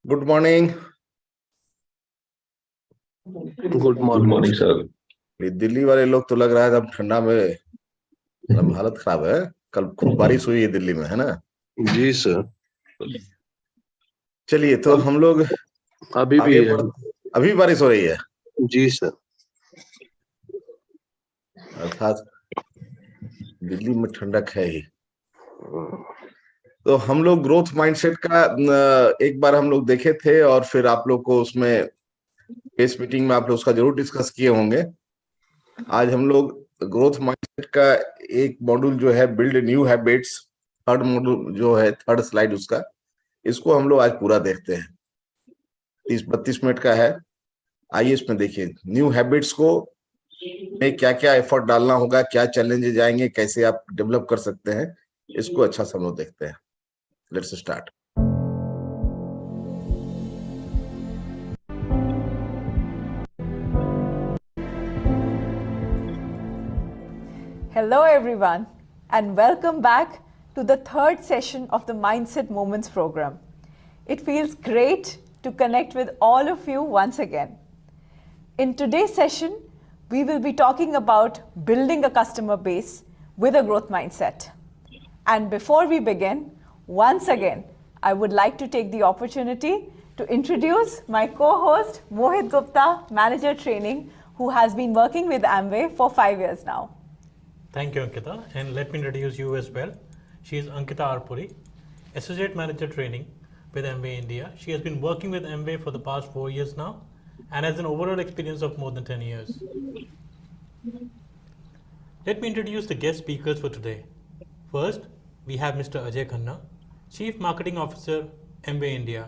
Good morning. Good morning sir. ये दिल्ली वाले लोग तो लग रहा है अब ठंडा में मतलब हालत खराब है। कल खूब बारिश हुई है दिल्ली में, है ना। जी सर। चलिए तो हम लोग अभी भी आगे है। बढ़। अभी बारिश हो रही है जी सर। अर्थात दिल्ली में ठंडक है ही। तो हम लोग ग्रोथ माइंडसेट का एक बार हम लोग देखे थे और फिर आप लोग को उसमें बेस मीटिंग में आप लोग उसका जरूर डिस्कस किए होंगे। आज हम लोग ग्रोथ माइंडसेट का एक मॉड्यूल जो है build new habits, third module जो है, थर्ड स्लाइड उसका, इसको हम लोग आज पूरा देखते हैं। 30-32 मिनट का है। आइए इसमें देखिए न्यू हैबिट्स को में क्या क्या एफर्ट डालना होगा, क्या चैलेंजेस आएंगे, कैसे आप डेवलप कर सकते हैं, इसको अच्छा से हम लोग देखते हैं। Let's start. Hello, everyone, and welcome back to the third session of the Mindset Moments program. It feels great to connect with all of you once again. In today's session, we will be talking about building a customer base with a growth mindset. And before we begin, once again, I would like to take the opportunity to introduce my co-host Mohit Gupta, Manager Training, who has been working with Amway for 5 years now. Thank you, Ankita. And let me introduce you as well. She is Ankita Arpuri, Associate Manager Training with Amway India. She has been working with Amway for the past 4 years now and has an overall experience of more than 10 years. Let me introduce the guest speakers for today. First, we have Mr. Ajay Khanna, Chief Marketing Officer, Amway India,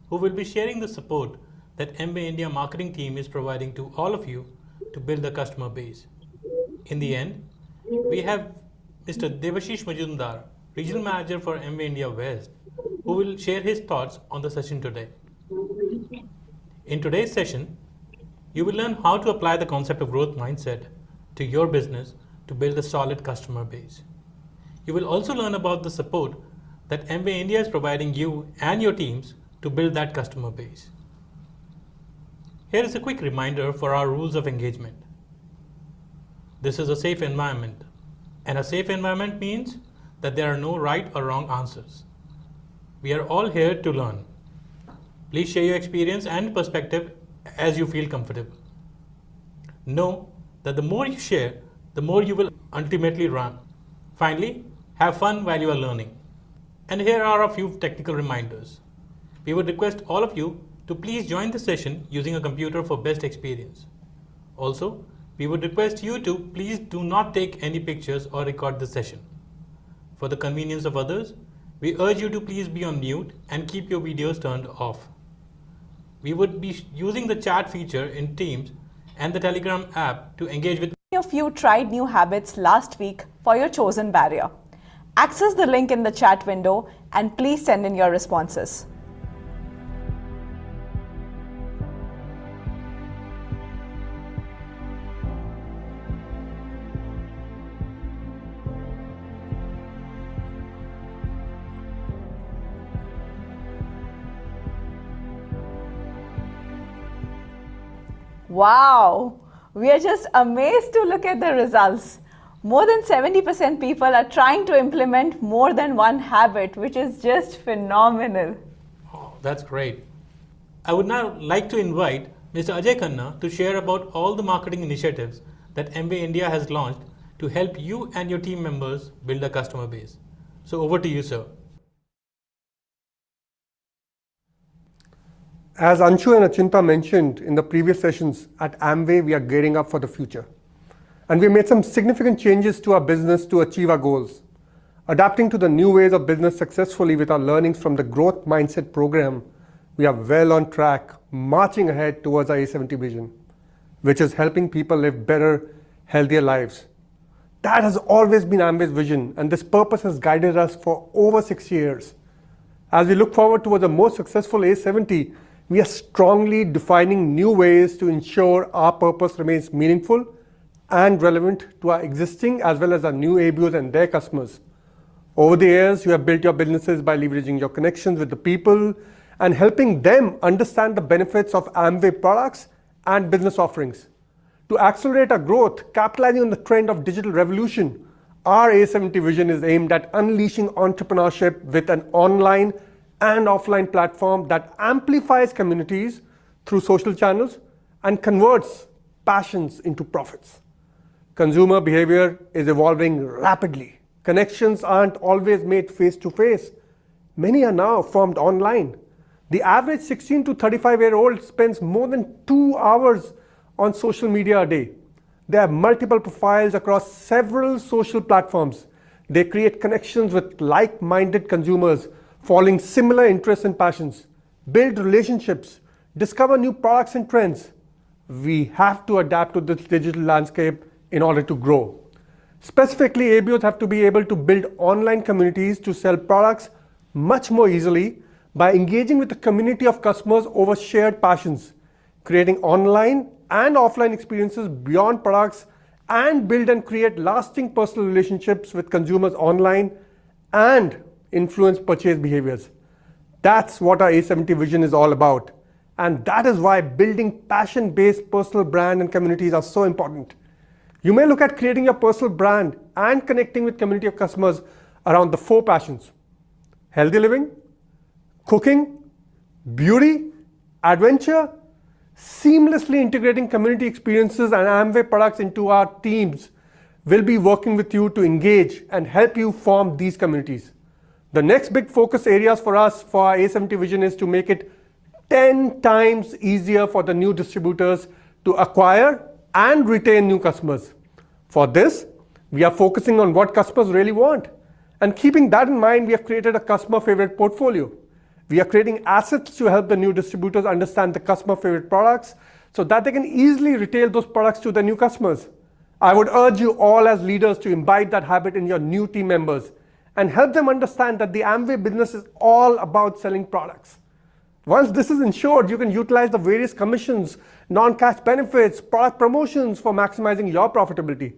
who will be sharing the support that Amway India marketing team is providing to all of you to build the customer base. In the end, we have Mr. Devashish Majumdar, Regional Manager for Amway India West, who will share his thoughts on the session today. In today's session, you will learn how to apply the concept of growth mindset to your business to build a solid customer base. You will also learn about the support that Amway India is providing you and your teams to build that customer base. Here is a quick reminder for our rules of engagement. This is a safe environment, and a safe environment means that there are no right or wrong answers. We are all here to learn. Please share your experience and perspective as you feel comfortable. Know that the more you share, the more you will ultimately run. Finally, have fun while you are learning. And here are a few technical reminders. We would request all of you to please join the session using a computer for best experience. Also, we would request you to please do not take any pictures or record the session. For the convenience of others, we urge you to please be on mute and keep your videos turned off. We would be using the chat feature in Teams and the Telegram app to engage with. Many of you tried new habits last week for your chosen barrier. Access the link in the chat window and please send in your responses. Wow, we are just amazed to look at the results. More than 70% people are trying to implement more than one habit, which is just phenomenal. Oh, that's great. I would now like to invite Mr. Ajay Khanna to share about all the marketing initiatives that Amway India has launched to help you and your team members build a customer base. So over to you, sir. As Anshu and Achinta mentioned in the previous sessions, at Amway we are gearing up for the future. And we made some significant changes to our business to achieve our goals. Adapting to the new ways of business successfully with our learnings from the Growth Mindset program, we are well on track, marching ahead towards our A70 vision, which is helping people live better, healthier lives. That has always been Amway's vision, and this purpose has guided us for over 6 years. As we look forward towards a more successful A70, we are strongly defining new ways to ensure our purpose remains meaningful and relevant to our existing as well as our new ABOs and their customers. Over the years, you have built your businesses by leveraging your connections with the people and helping them understand the benefits of Amway products and business offerings. To accelerate our growth, capitalizing on the trend of digital revolution, our A70 vision is aimed at unleashing entrepreneurship with an online and offline platform that amplifies communities through social channels and converts passions into profits. Consumer behavior is evolving rapidly. Connections aren't always made face-to-face. Many are now formed online. The average 16 to 35-year-old spends more than 2 hours on social media a day. They have multiple profiles across several social platforms. They create connections with like-minded consumers following similar interests and passions, build relationships, discover new products and trends. We have to adapt to this digital landscape in order to grow. Specifically, ABOs have to be able to build online communities to sell products much more easily by engaging with the community of customers over shared passions, creating online and offline experiences beyond products, and build and create lasting personal relationships with consumers online and influence purchase behaviors. That's what our A70 vision is all about. And that is why building passion-based personal brand and communities are so important. You may look at creating your personal brand and connecting with community of customers around the 4 passions: healthy living, cooking, beauty, adventure. Seamlessly integrating community experiences and Amway products into our teams will be working with you to engage and help you form these communities. The next big focus areas for us for our A70 vision is to make it 10 times easier for the new distributors to acquire and retain new customers. For this, we are focusing on what customers really want. And keeping that in mind, we have created a customer favorite portfolio. We are creating assets to help the new distributors understand the customer favorite products so that they can easily retail those products to the new customers. I would urge you all as leaders to imbibe that habit in your new team members and help them understand that the Amway business is all about selling products. Once this is ensured, you can utilize the various commissions, non-cash benefits, product promotions for maximizing your profitability.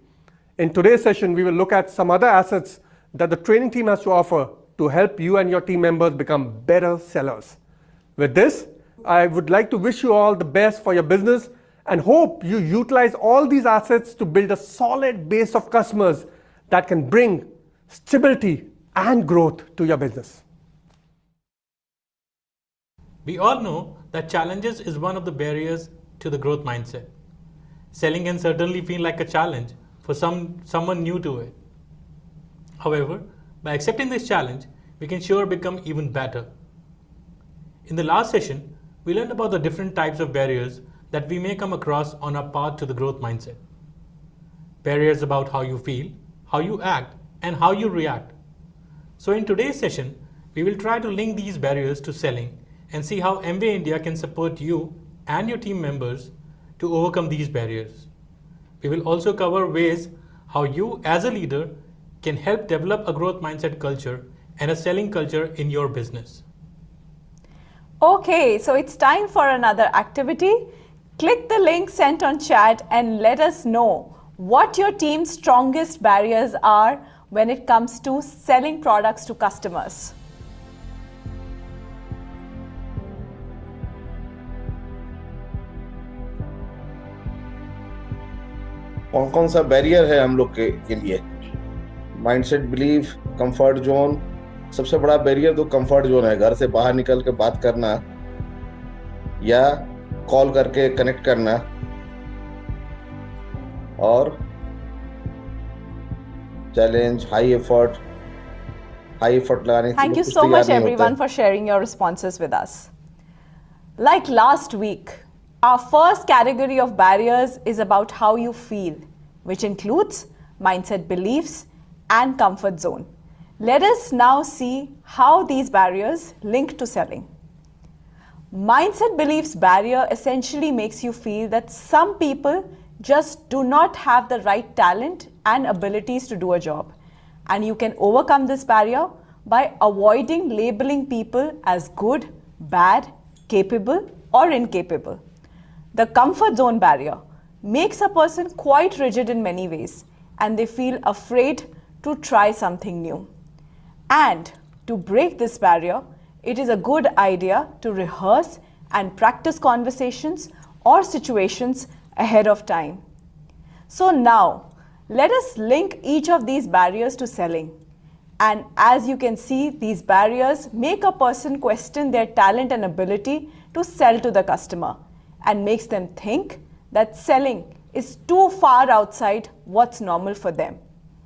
In today's session, we will look at some other assets that the training team has to offer to help you and your team members become better sellers. With this, I would like to wish you all the best for your business and hope you utilize all these assets to build a solid base of customers that can bring stability and growth to your business. We all know that challenges is one of the barriers to the growth mindset. Selling can certainly feel like a challenge for someone new to it. However, by accepting this challenge, we can sure become even better. In the last session, we learned about the different types of barriers that we may come across on our path to the growth mindset. Barriers about how you feel, how you act, and how you react. So in today's session, we will try to link these barriers to selling and see how Amway India can support you and your team members to overcome these barriers. We will also cover ways how you as a leader can help develop a growth mindset culture and a selling culture in your business. Okay, so it's time for another activity. Click the link sent on chat and let us know what your team's strongest barriers are when it comes to selling products to customers. कौन सा barrier है हम लोग के लिए? Mindset, belief, comfort zone. सबसे बड़ा barrier तो कंफर्ट जोन है. घर से बाहर निकल के बात करना या कॉल करके कनेक्ट करना और चैलेंज, हाई एफर्ट लगाने. Thank you so much everyone for sharing your responses with us. Like last week, our first category of barriers is about how you feel, which includes mindset, beliefs, and comfort zone. Let us now see how these barriers link to selling. Mindset beliefs barrier essentially makes you feel that some people just do not have the right talent and abilities to do a job. And you can overcome this barrier by avoiding labeling people as good, bad, capable, or incapable. The comfort zone barrier makes a person quite rigid in many ways, and they feel afraid to try something new. And to break this barrier, it is a good idea to rehearse and practice conversations or situations ahead of time. So now, let us link each of these barriers to selling. And as you can see, these barriers make a person question their talent and ability to sell to the customer and makes them think that selling is too far outside what's normal for them.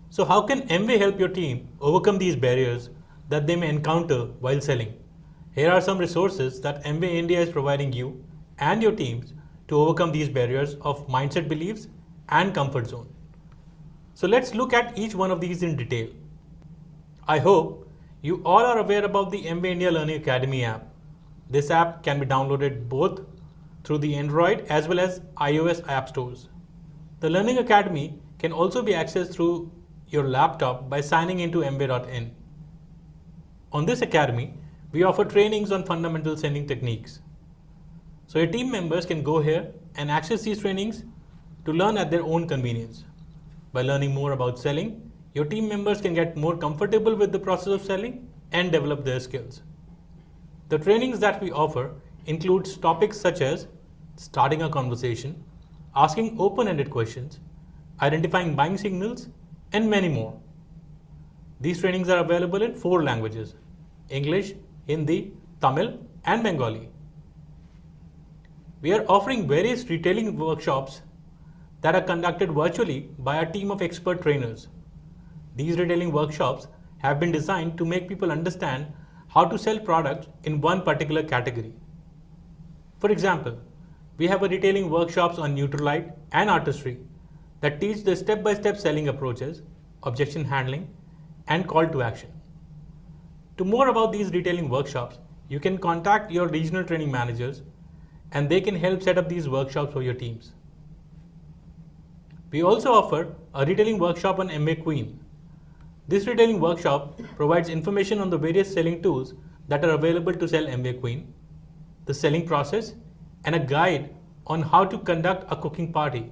So how can Amway help your team overcome these barriers that they may encounter while selling? Here are some resources that Amway India is providing you and your teams to overcome these barriers of mindset beliefs and comfort zone. So let's look at each one of these in detail. I hope you all are aware about the Amway India Learning Academy app. This app can be downloaded both through the Android as well as iOS app stores. The Learning Academy can also be accessed through your laptop by signing into Amway.in. On this academy, we offer trainings on fundamental selling techniques. So your team members can go here and access these trainings to learn at their own convenience. By learning more about selling, your team members can get more comfortable with the process of selling and develop their skills. The trainings that we offer includes topics such as starting a conversation, asking open-ended questions, identifying buying signals, and many more. These trainings are available in 4 languages: English, Hindi, Tamil, and Bengali. We are offering various retailing workshops that are conducted virtually by a team of expert trainers. These retailing workshops have been designed to make people understand how to sell products in one particular category. For example, we have a retailing workshops on Nutrilite and artistry that teach the step-by-step selling approaches, objection handling, and call to action. To more about these retailing workshops, you can contact your regional training managers and they can help set up these workshops for your teams. We also offer a retailing workshop on Amway Queen. This retailing workshop provides information on the various selling tools that are available to sell Amway Queen, the selling process, and a guide on how to conduct a cooking party.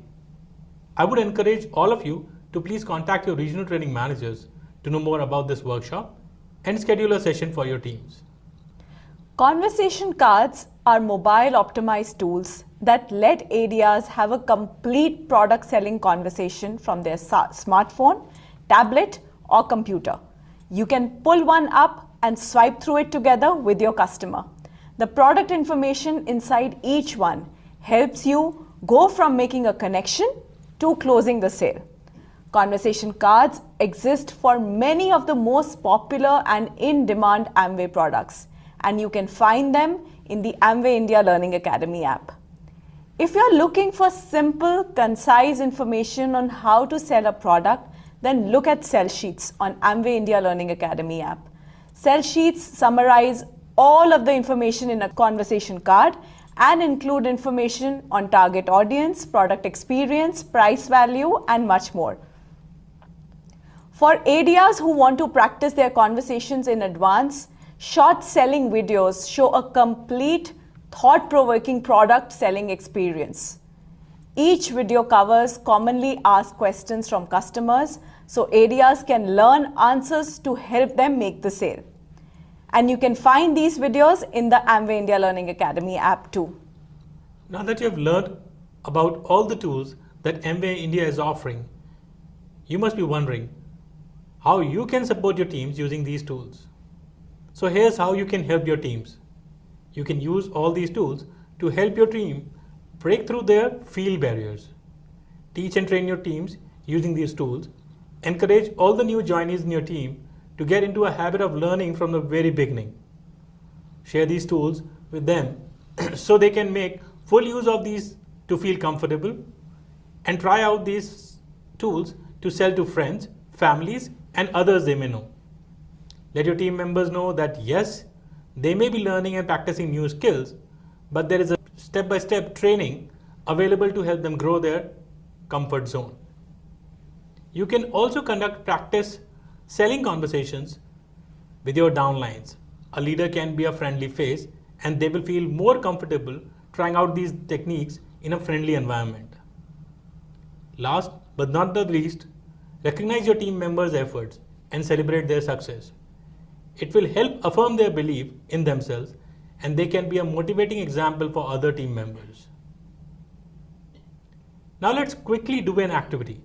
I would encourage all of you to please contact your regional training managers to know more about this workshop and schedule a session for your teams. Conversation cards are mobile optimized tools that let ADRs have a complete product selling conversation from their smartphone, tablet, or computer. You can pull one up and swipe through it together with your customer. The product information inside each one helps you go from making a connection to closing the sale. Conversation cards exist for many of the most popular and in-demand Amway products, and you can find them in the Amway India Learning Academy app. If you're looking for simple, concise information on how to sell a product, then look at Sell Sheets on Amway India Learning Academy app. Sell Sheets summarize all of the information in a conversation card and include information on target audience, product experience, price value, and much more. For ADRs who want to practice their conversations in advance, short selling videos show a complete, thought-provoking product selling experience. Each video covers commonly asked questions from customers, so ADRs can learn answers to help them make the sale. And you can find these videos in the Amway India Learning Academy app too. Now that you have learned about all the tools that Amway India is offering, you must be wondering how you can support your teams using these tools. So here's how you can help your teams. You can use all these tools to help your team break through their field barriers. Teach and train your teams using these tools. Encourage all the new joinees in your team to get into a habit of learning from the very beginning. Share these tools with them so they can make full use of these to feel comfortable, and try out these tools to sell to friends, families, and others they may know. Let your team members know that yes, they may be learning and practicing new skills, but there is a step-by-step training available to help them grow their comfort zone. You can also conduct practice selling conversations with your downlines. A leader can be a friendly face and they will feel more comfortable trying out these techniques in a friendly environment. Last but not the least, recognize your team members' efforts and celebrate their success. It will help affirm their belief in themselves, and they can be a motivating example for other team members. Now let's quickly do an activity.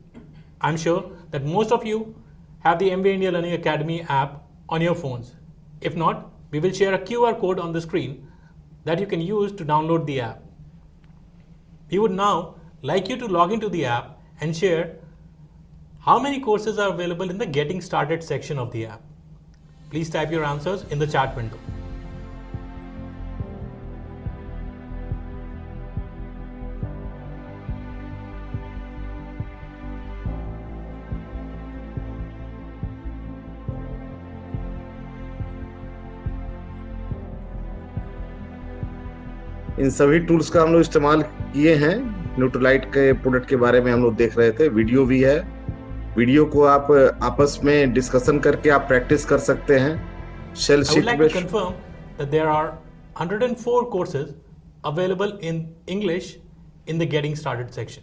I'm sure that most of you have the MBA India Learning Academy app on your phones. If not, we will share a QR code on the screen that you can use to download the app. We would now like you to log into the app and share how many courses are available in the Getting Started section of the app. Please type your answers in the chat window. इन सभी tools का हम लोग इस्तेमाल किए हैं। Nutrilite के product के बारे में हम लोग देख रहे थे, वीडियो भी है। वीडियो को आप आपस में डिस्कशन करके आप प्रैक्टिस कर सकते हैं। Shall I would like to confirm that there are 104 courses available in English in the Getting Started section.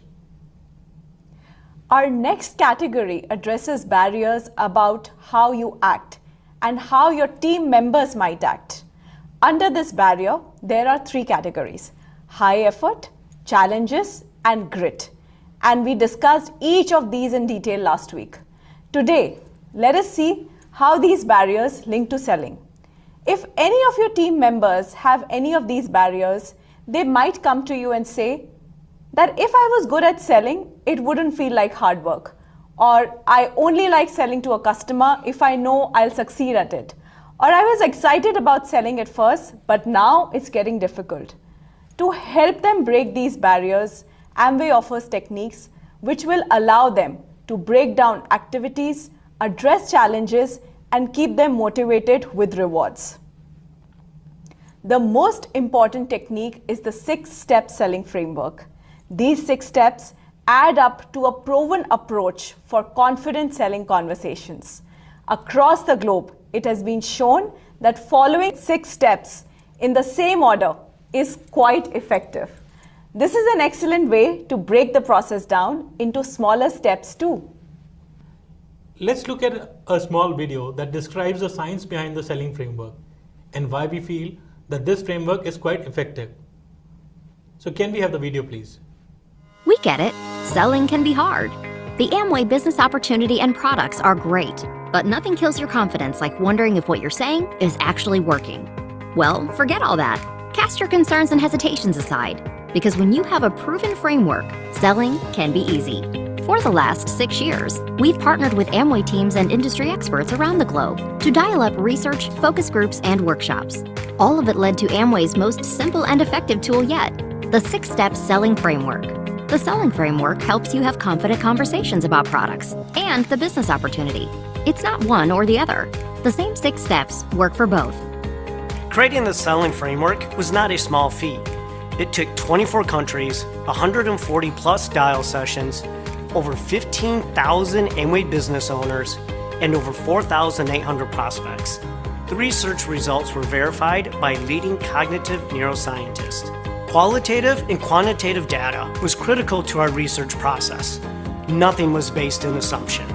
Our next category addresses barriers about how you act and how your team members might act. Under this barrier, there are three categories: high effort, challenges, and grit. And we discussed each of these in detail last week. Today, let us see how these barriers link to selling. If any of your team members have any of these barriers, they might come to you and say that if I was good at selling, it wouldn't feel like hard work. Or I only like selling to a customer if I know I'll succeed at it. Or I was excited about selling at first, but now it's getting difficult. To help them break these barriers, Amway offers techniques which will allow them to break down activities, address challenges, and keep them motivated with rewards. The most important technique is the 6-step selling framework. These 6 steps add up to a proven approach for confident selling conversations. Across the globe, it has been shown that following 6 steps in the same order is quite effective. This is an excellent way to break the process down into smaller steps too. Let's look at a small video that describes the science behind the selling framework and why we feel that this framework is quite effective. So can we have the video, please? We get it. Selling can be hard. The Amway business opportunity and products are great, but nothing kills your confidence like wondering if what you're saying is actually working. Well, forget all that. Cast your concerns and hesitations aside, because when you have a proven framework, selling can be easy. For the last 6 years, we've partnered with Amway teams and industry experts around the globe to dial up research, focus groups, and workshops. All of it led to Amway's most simple and effective tool yet, the 6-step selling framework. The selling framework helps you have confident conversations about products and the business opportunity. It's not one or the other. The same 6 steps work for both. Creating the selling framework was not a small feat. It took 24 countries, 140 plus dial sessions, over 15,000 Amway business owners, and over 4,800 prospects. The research results were verified by leading cognitive neuroscientists. Qualitative and quantitative data was critical to our research process. Nothing was based in assumption.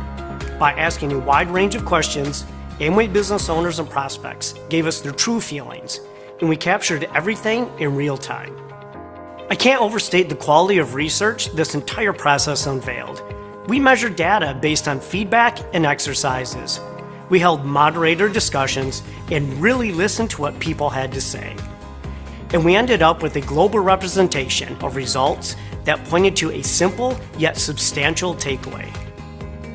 By asking a wide range of questions, Amway business owners and prospects gave us their true feelings, and we captured everything in real time. I can't overstate the quality of research this entire process unveiled. We measured data based on feedback and exercises. We held moderator discussions and really listened to what people had to say. And we ended up with a global representation of results that pointed to a simple yet substantial takeaway.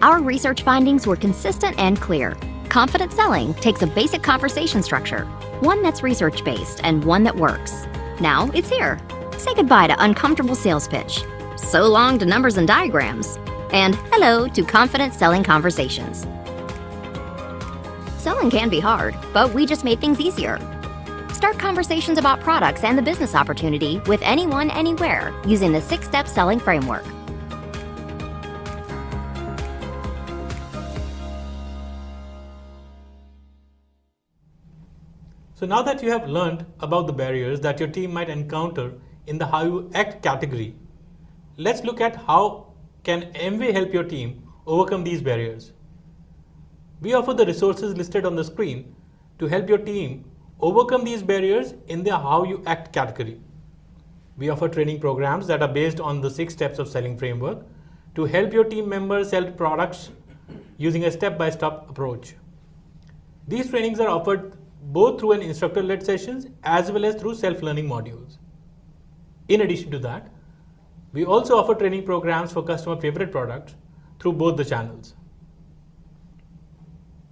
Our research findings were consistent and clear. Confident selling takes a basic conversation structure, one that's research-based and one that works. Now it's here. Say goodbye to uncomfortable sales pitch. So long to numbers and diagrams. And hello to confident selling conversations. Selling can be hard, but we just made things easier. Start conversations about products and the business opportunity with anyone, anywhere, using the 6-step selling framework. So now that you have learned about the barriers that your team might encounter in the how you act category, let's look at how can Amway help your team overcome these barriers. We offer the resources listed on the screen to help your team overcome these barriers in the How You Act category. We offer training programs that are based on the 6 steps of selling framework to help your team members sell products using a step-by-step approach. These trainings are offered both through an instructor-led sessions as well as through self-learning modules. In addition to that, we also offer training programs for customer favorite products through both the channels.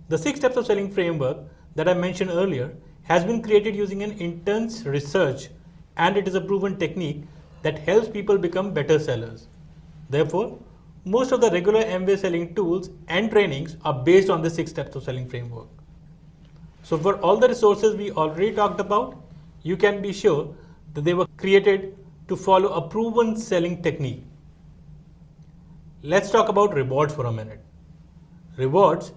The 6 steps of selling framework that I mentioned earlier has been created using an intense research, and it is a proven technique that helps people become better sellers. Therefore, most of the regular Amway selling tools and trainings are based on the 6 steps of selling framework. So for all the resources we already talked about, you can be sure that they were created to follow a proven selling technique. Let's talk about rewards for a minute. Rewards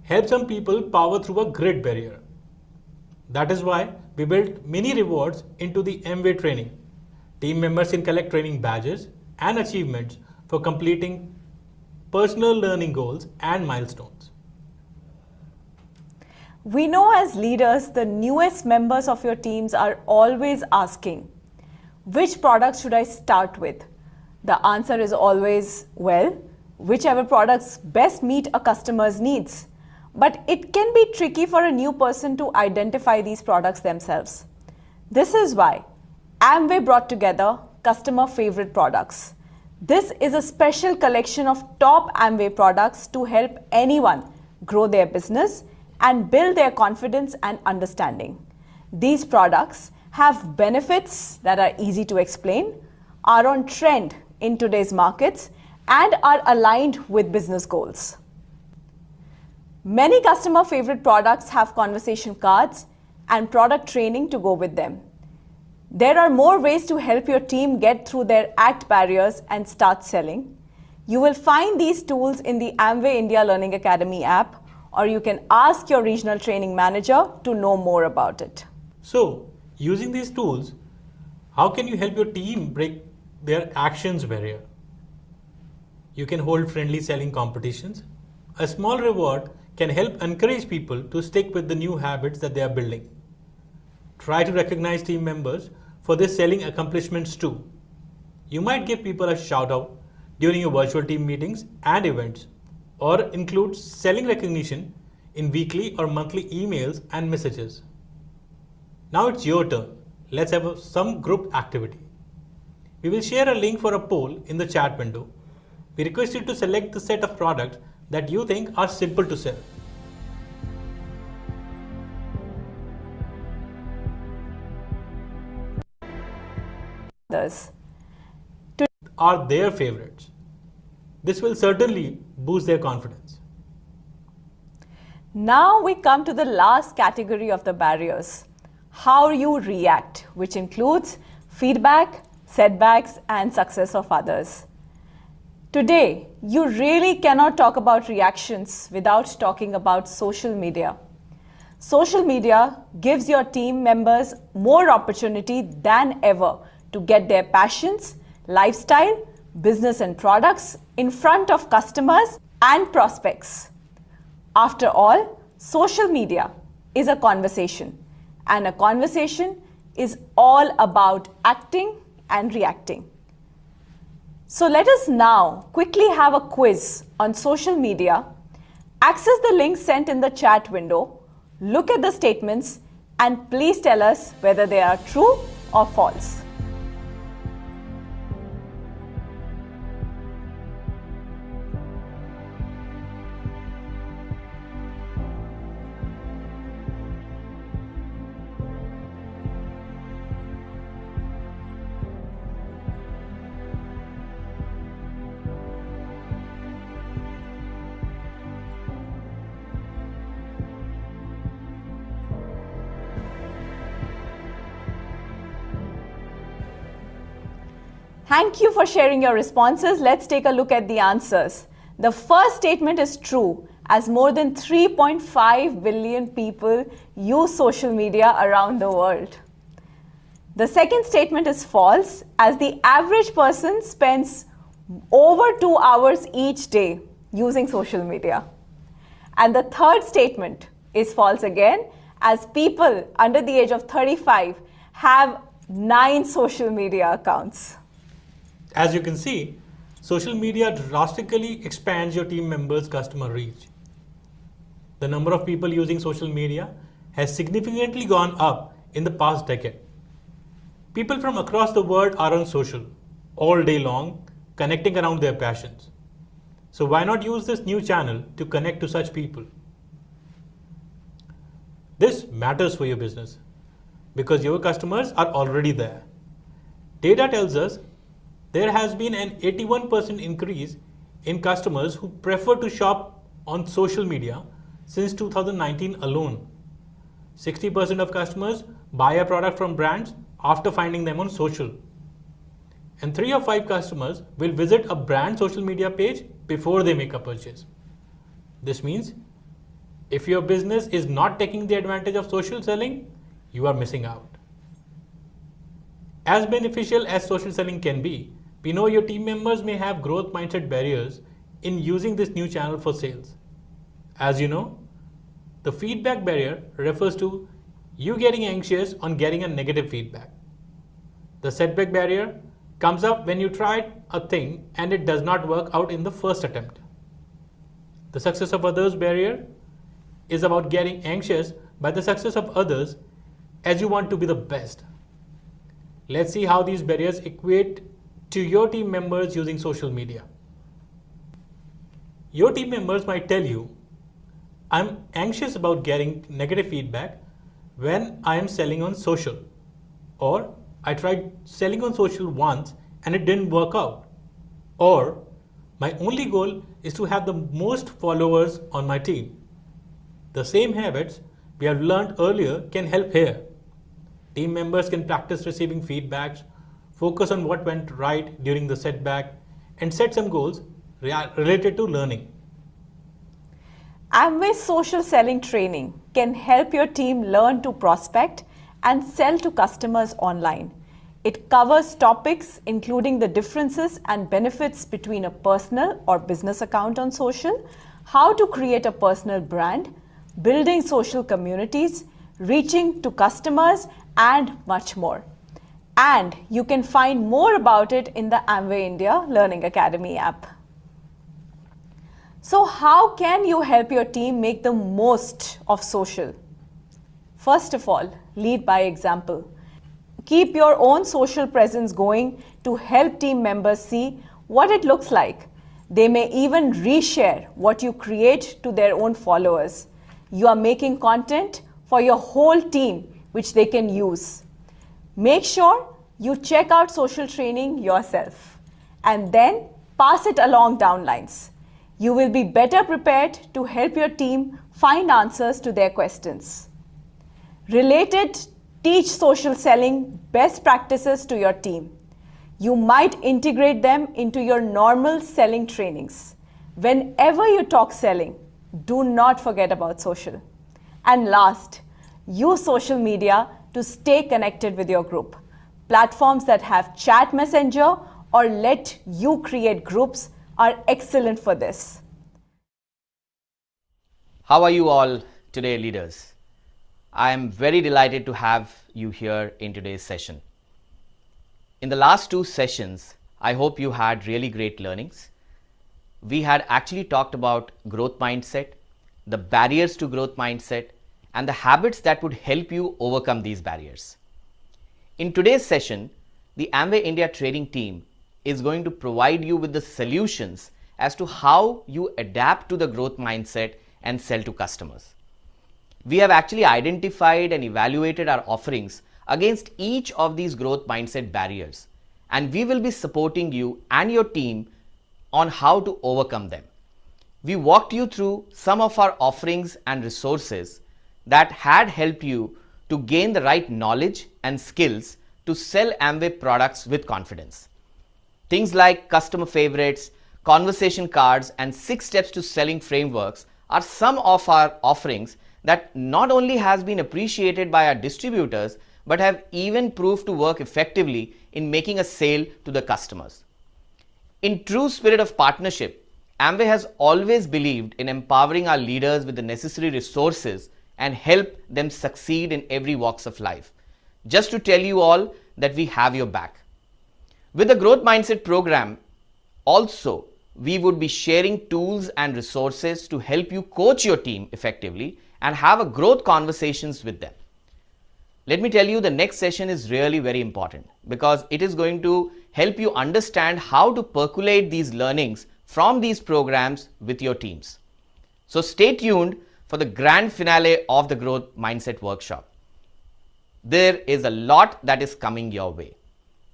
help some people power through a grit barrier. That is why we built mini rewards into the Amway training. Team members can collect training badges and achievements for completing personal learning goals and milestones. We know as leaders, the newest members of your teams are always asking, which product should I start with? The answer is always, well, whichever products best meet a customer's needs. But it can be tricky for a new person to identify these products themselves. This is why Amway brought together customer favorite products. This is a special collection of top Amway products to help anyone grow their business and build their confidence and understanding. These products have benefits that are easy to explain, are on trend in today's markets, and are aligned with business goals. Many customer favorite products have conversation cards and product training to go with them. There are more ways to help your team get through their act barriers and start selling. You will find these tools in the Amway India Learning Academy app, or you can ask your regional training manager to know more about it. So, using these tools, how can you help your team break their actions barrier? You can hold friendly selling competitions. A small reward can help encourage people to stick with the new habits that they are building. Try to recognize team members for their selling accomplishments too. You might give people a shout out during your virtual team meetings and events, or include selling recognition in weekly or monthly emails and messages. Now it's your turn. Let's have some group activity. We will share a link for a poll in the chat window. We request you to select the set of products that you think are simple to sell. Others Are their favorites. This will certainly boost their confidence. Now we come to the last category of the barriers, how you react, which includes feedback, setbacks, and success of others. Today, you really cannot talk about reactions without talking about social media. Social media gives your team members more opportunity than ever to get their passions, lifestyle, business and products in front of customers and prospects. After all, social media is a conversation, and a conversation is all about acting and reacting. So let us now quickly have a quiz on social media. Access the link sent in the chat window, look at the statements, and please tell us whether they are true or false. Thank you for sharing your responses. Let's take a look at the answers. The first statement is true, as more than 3.5 billion people use social media around the world. The second statement is false, as the average person spends over 2 hours each day using social media. And the third statement is false again, as people under the age of 35 have 9 social media accounts. As you can see, social media drastically expands your team members' customer reach. The number of people using social media has significantly gone up in the past decade. People from across the world are on social all day long, connecting around their passions. So why not use this new channel to connect to such people? This matters for your business because your customers are already there. Data tells us there has been an 81% increase in customers who prefer to shop on social media since 2019 alone. 60% of customers buy a product from brands after finding them on social. And 3 of 5 customers will visit a brand social media page before they make a purchase. This means if your business is not taking the advantage of social selling, you are missing out. As beneficial as social selling can be, we know your team members may have growth mindset barriers in using this new channel for sales. As you know, the feedback barrier refers to you getting anxious on getting a negative feedback. The setback barrier comes up when you try a thing and it does not work out in the first attempt. The success of others barrier is about getting anxious by the success of others as you want to be the best. Let's see how these barriers equate to your team members using social media. Your team members might tell you, I'm anxious about getting negative feedback when I am selling on social, or I tried selling on social once and it didn't work out, or my only goal is to have the most followers on my team. The same habits we have learned earlier can help here. Team members can practice receiving feedbacks, focus on what went right during the setback, and set some goals related to learning. Amway's social selling training can help your team learn to prospect and sell to customers online. It covers topics including the differences and benefits between a personal or business account on social, how to create a personal brand, building social communities, reaching to customers, and much more. And you can find more about it in the Amway India Learning Academy app. So how can you help your team make the most of social? First of all, lead by example. Keep your own social presence going to help team members see what it looks like. They may even reshare what you create to their own followers. You are making content for your whole team which they can use. Make sure you check out social training yourself and then pass it along downlines. You will be better prepared to help your team find answers to their questions. Related, teach social selling best practices to your team. You might integrate them into your normal selling trainings. Whenever you talk selling, do not forget about social. And last, use social media to stay connected with your group. Platforms that have chat messenger or let you create groups are excellent for this. How are you all today, leaders? I am very delighted to have you here in today's session. In the last 2 sessions, I hope you had really great learnings. We had actually talked about growth mindset, the barriers to growth mindset, and the habits that would help you overcome these barriers. In today's session, the Amway India training team is going to provide you with the solutions as to how you adapt to the growth mindset and sell to customers. We have actually identified and evaluated our offerings against each of these growth mindset barriers, and we will be supporting you and your team on how to overcome them. We walked you through some of our offerings and resources that had helped you to gain the right knowledge and skills to sell Amway products with confidence. Things like customer favorites, conversation cards, and 6 steps to selling frameworks are some of our offerings that not only has been appreciated by our distributors, but have even proved to work effectively in making a sale to the customers. In true spirit of partnership, Amway has always believed in empowering our leaders with the necessary resources and help them succeed in every walks of life. Just to tell you all that we have your back. With the Growth Mindset program, also, we would be sharing tools and resources to help you coach your team effectively and have a growth conversations with them. Let me tell you, the next session is really very important because it is going to help you understand how to percolate these learnings from these programs with your teams. So stay tuned for the grand finale of the Growth Mindset workshop. There is a lot that is coming your way.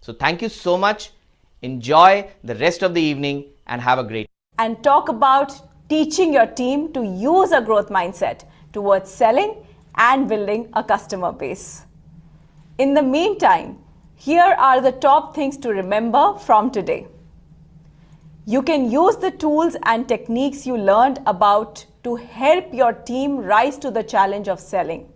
So thank you so much. Enjoy the rest of the evening and have a great day. And talk about teaching your team to use a growth mindset towards selling and building a customer base. In the meantime, here are the top things to remember from today. You can use the tools and techniques you learned about to help your team rise to the challenge of selling.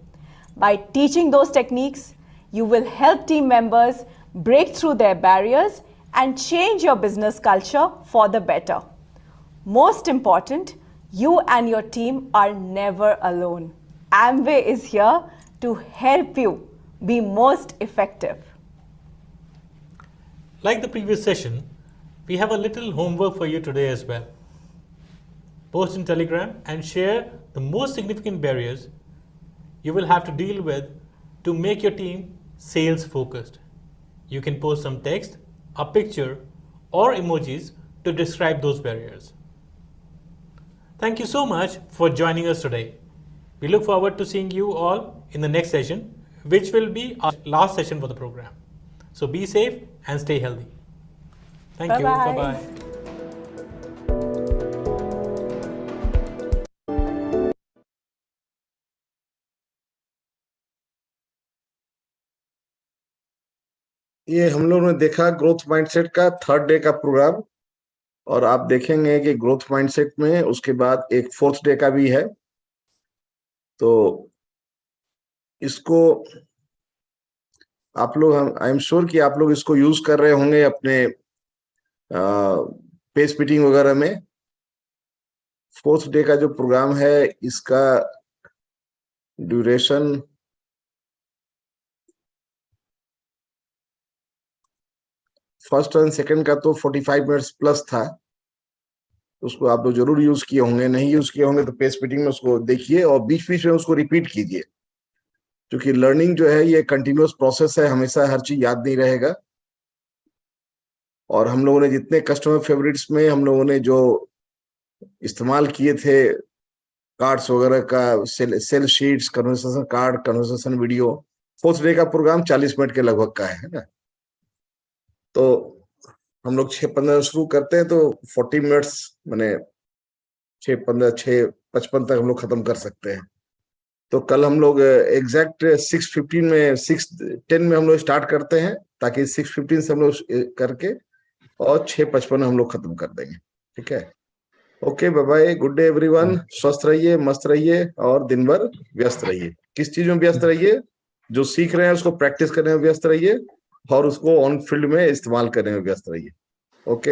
By teaching those techniques, you will help team members break through their barriers and change your business culture for the better. Most important, you and your team are never alone. Amway is here to help you be most effective. Like the previous session, we have a little homework for you today as well. Post in Telegram and share the most significant barriers you will have to deal with to make your team sales focused. You can post some text, a picture, or emojis to describe those barriers. Thank you so much for joining us today. We look forward to seeing you all in the next session, which will be our last session for the program. So be safe and stay healthy. Thank you. Bye-bye. Bye-bye. ये हम लोगों ने देखा growth mindset का 3rd day का programme, और आप देखेंगे कि ग्रोथ माइंडसेट में उसके बाद एक 4th डे का भी है। तो इसको आप लोग, आई एम श्योर कि आप लोग इसको यूज कर रहे होंगे अपने पेस मीटिंग वगैरह में। 4th डे का जो प्रोग्राम है, इसका ड्यूरेशन फर्स्ट और सेकंड का तो 45 मिनट्स प्लस था। उसको आप लोग जरूर यूज किए होंगे, नहीं यूज किए होंगे तो पेस मीटिंग में उसको देखिए और बीच बीच में उसको रिपीट कीजिए, क्योंकि लर्निंग जो है ये कंटिन्यूअस प्रोसेस है, हमेशा हर चीज याद नहीं रहेगा। और हम लोगों ने जितने कस्टमर फेवरेट्स में हम लोगों ने जो इस्तेमाल किए थे कार्ड्स वगैरह का, sale sheets, conversation card, conversation video, 4th day का प्रोग्राम 40 मिनट के लगभग का है ना। तो हम लोग 6:15 शुरू करते हैं तो 40 मिनट्स मैंने 6:15 6:55 तक हम लोग खत्म कर सकते हैं। तो कल हम लोग एग्जैक्ट 6:15 में 6:10 में हम लोग स्टार्ट करते हैं, ताकि 6:15 से हम लोग करके और 6:55 हम लोग खत्म कर देंगे। ठीक है, okay, bye bye, good day everyone. स्वस्थ रहिए, मस्त रहिए और दिन भर व्यस्त रहिए। किस चीज में व्यस्त रहिए? जो सीख रहे हैं उसको प्रैक्टिस करने में व्यस्त रहिए और उसको ऑन फील्ड में इस्तेमाल करने में व्यस्त रहिए। ओके।